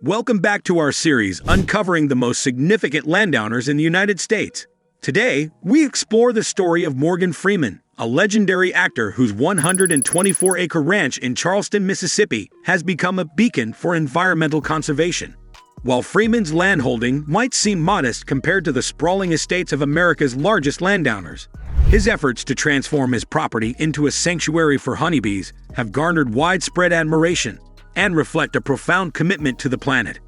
Welcome back to our series uncovering the most significant landowners in the United States. Today, we explore the story of Morgan Freeman, a legendary actor whose 124-acre ranch in Charleston, Mississippi, has become a beacon for environmental conservation. While Freeman's landholding might seem modest compared to the sprawling estates of America's largest landowners, his efforts to transform his property into a sanctuary for honeybees have garnered widespread admiration and reflect a profound commitment to the planet.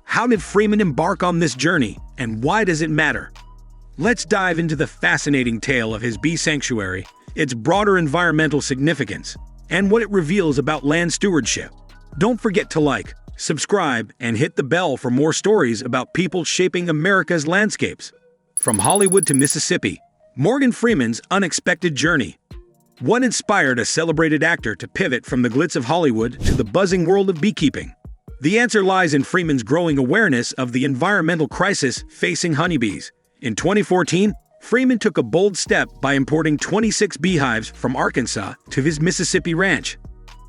How did Freeman embark on this journey, and why does it matter? Let's dive into the fascinating tale of his bee sanctuary, its broader environmental significance, and what it reveals about land stewardship. Don't forget to like, subscribe, and hit the bell for more stories about people shaping America's landscapes. From Hollywood to Mississippi, Morgan Freeman's unexpected journey. What inspired a celebrated actor to pivot from the glitz of Hollywood to the buzzing world of beekeeping? The answer lies in Freeman's growing awareness of the environmental crisis facing honeybees. In 2014, Freeman took a bold step by importing 26 beehives from Arkansas to his Mississippi ranch.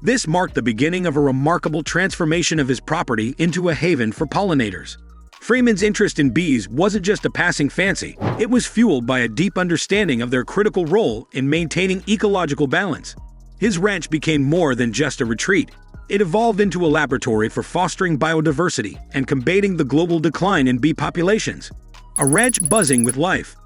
This marked the beginning of a remarkable transformation of his property into a haven for pollinators. Freeman's interest in bees wasn't just a passing fancy, it was fueled by a deep understanding of their critical role in maintaining ecological balance. His ranch became more than just a retreat. It evolved into a laboratory for fostering biodiversity and combating the global decline in bee populations. A ranch buzzing with life.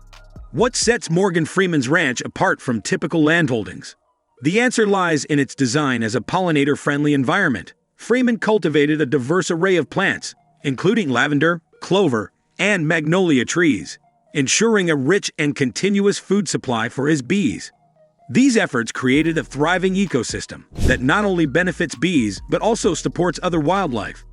What sets Morgan Freeman's ranch apart from typical landholdings? The answer lies in its design as a pollinator-friendly environment. Freeman cultivated a diverse array of plants, including lavender, clover, and magnolia trees, ensuring a rich and continuous food supply for his bees. These efforts created a thriving ecosystem that not only benefits bees but also supports other wildlife.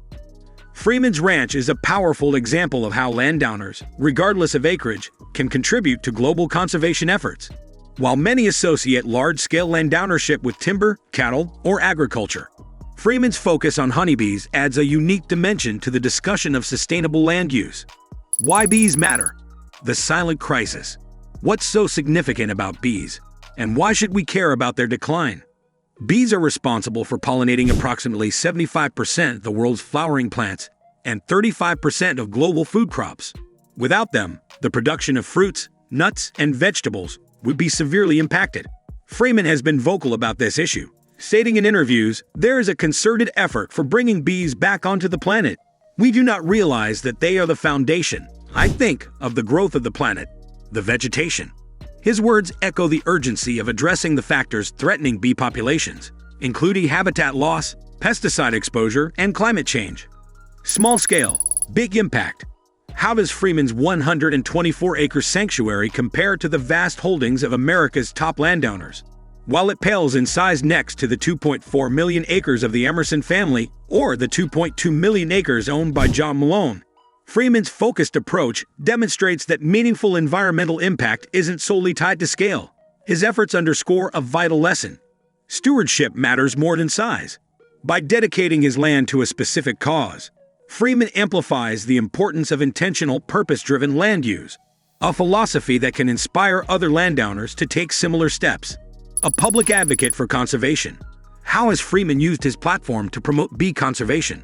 Freeman's ranch is a powerful example of how landowners, regardless of acreage, can contribute to global conservation efforts. While many associate large-scale landownership with timber, cattle, or agriculture, Freeman's focus on honeybees adds a unique dimension to the discussion of sustainable land use. Why bees matter? The silent crisis. What's so significant about bees? And why should we care about their decline? Bees are responsible for pollinating approximately 75% of the world's flowering plants and 35% of global food crops. Without them, the production of fruits, nuts, and vegetables would be severely impacted. Freeman has been vocal about this issue, stating in interviews, "There is a concerted effort for bringing bees back onto the planet. We do not realize that they are the foundation, I think, of the growth of the planet, the vegetation." His words echo the urgency of addressing the factors threatening bee populations, including habitat loss, pesticide exposure, and climate change. Small scale, big impact. How does Freeman's 124-acre sanctuary compare to the vast holdings of America's top landowners? While it pales in size next to the 2.4 million acres of the Emerson family or the 2.2 million acres owned by John Malone, Freeman's focused approach demonstrates that meaningful environmental impact isn't solely tied to scale. His efforts underscore a vital lesson. Stewardship matters more than size. By dedicating his land to a specific cause, Freeman amplifies the importance of intentional, purpose-driven land use, a philosophy that can inspire other landowners to take similar steps. A public advocate for conservation. How has Freeman used his platform to promote bee conservation?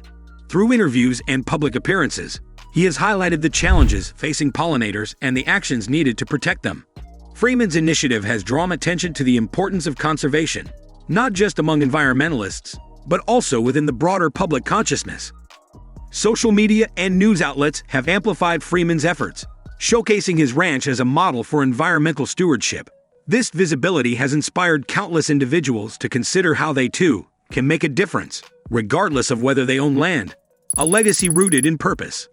Through interviews and public appearances, he has highlighted the challenges facing pollinators and the actions needed to protect them. Freeman's initiative has drawn attention to the importance of conservation, not just among environmentalists, but also within the broader public consciousness. Social media and news outlets have amplified Freeman's efforts, showcasing his ranch as a model for environmental stewardship. This visibility has inspired countless individuals to consider how they, too, can make a difference, regardless of whether they own land. A legacy rooted in purpose.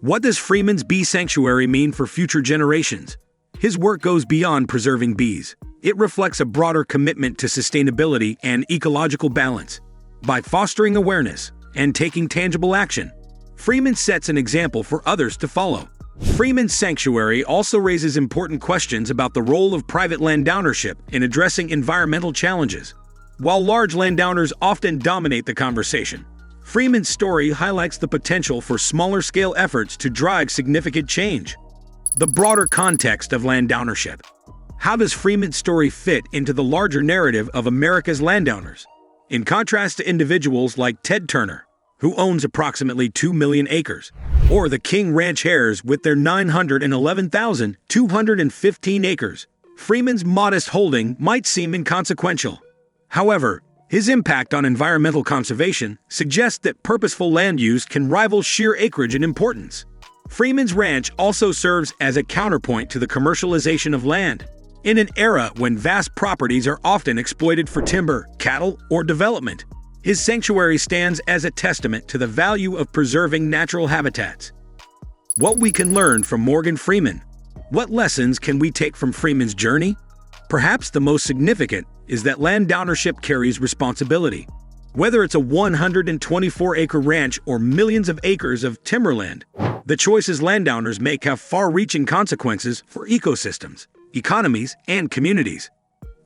What does Freeman's bee sanctuary mean for future generations? His work goes beyond preserving bees. It reflects a broader commitment to sustainability and ecological balance. By fostering awareness and taking tangible action, Freeman sets an example for others to follow. Freeman's sanctuary also raises important questions about the role of private landownership in addressing environmental challenges. While large landowners often dominate the conversation, Freeman's story highlights the potential for smaller-scale efforts to drive significant change. The broader context of land ownership. How does Freeman's story fit into the larger narrative of America's landowners? In contrast to individuals like Ted Turner, who owns approximately 2 million acres, or the King Ranch Hares with their 911,215 acres. Freeman's modest holding might seem inconsequential. However, his impact on environmental conservation suggests that purposeful land use can rival sheer acreage in importance. Freeman's ranch also serves as a counterpoint to the commercialization of land. In an era when vast properties are often exploited for timber, cattle, or development, his sanctuary stands as a testament to the value of preserving natural habitats. What we can learn from Morgan Freeman. What lessons can we take from Freeman's journey? Perhaps the most significant is that land ownership carries responsibility. Whether it's a 124-acre ranch or millions of acres of timberland, the choices landowners make have far-reaching consequences for ecosystems, economies, and communities.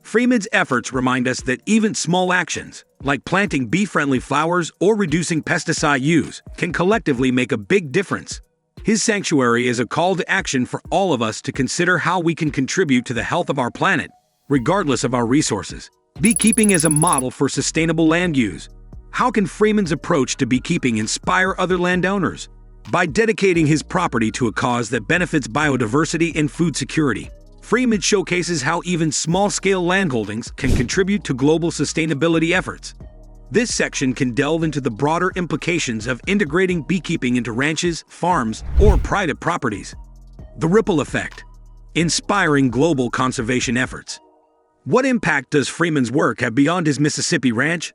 Freeman's efforts remind us that even small actions, like planting bee-friendly flowers or reducing pesticide use, can collectively make a big difference. His sanctuary is a call to action for all of us to consider how we can contribute to the health of our planet, regardless of our resources. Beekeeping is a model for sustainable land use. How can Freeman's approach to beekeeping inspire other landowners? By dedicating his property to a cause that benefits biodiversity and food security, Freeman showcases how even small-scale landholdings can contribute to global sustainability efforts. This section can delve into the broader implications of integrating beekeeping into ranches, farms, or private properties. The ripple effect. Inspiring global conservation efforts. What impact does Freeman's work have beyond his Mississippi ranch?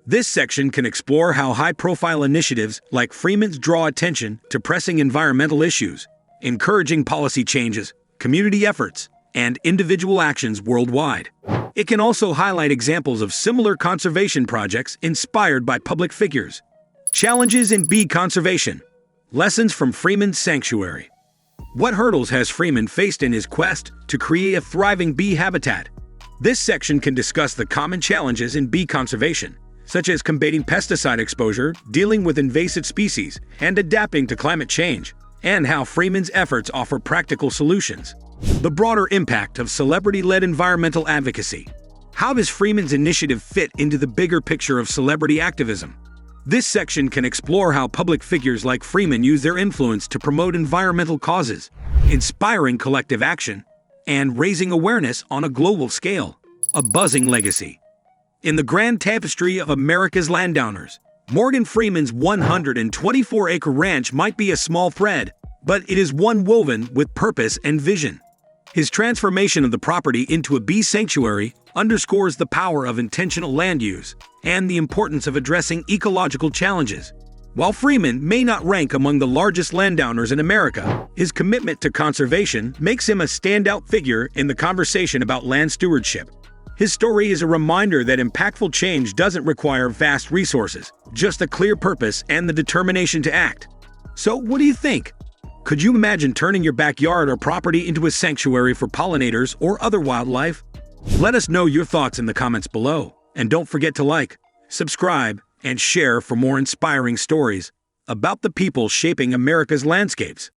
This section can explore how high-profile initiatives like Freeman's draw attention to pressing environmental issues, encouraging policy changes, community efforts, and individual actions worldwide. It can also highlight examples of similar conservation projects inspired by public figures. Challenges in bee conservation. Lessons from Freeman's sanctuary. What hurdles has Freeman faced in his quest to create a thriving bee habitat? This section can discuss the common challenges in bee conservation, such as combating pesticide exposure, dealing with invasive species, and adapting to climate change, and how Freeman's efforts offer practical solutions. The broader impact of celebrity-led environmental advocacy. How does Freeman's initiative fit into the bigger picture of celebrity activism? This section can explore how public figures like Freeman use their influence to promote environmental causes, inspiring collective action, and raising awareness on a global scale. A buzzing legacy. In the grand tapestry of America's landowners, Morgan Freeman's 124-acre ranch might be a small thread, but it is one woven with purpose and vision. His transformation of the property into a bee sanctuary underscores the power of intentional land use and the importance of addressing ecological challenges. While Freeman may not rank among the largest landowners in America, his commitment to conservation makes him a standout figure in the conversation about land stewardship. His story is a reminder that impactful change doesn't require vast resources, just a clear purpose and the determination to act. So, what do you think? Could you imagine turning your backyard or property into a sanctuary for pollinators or other wildlife? Let us know your thoughts in the comments below. And don't forget to like, subscribe, and share for more inspiring stories about the people shaping America's landscapes.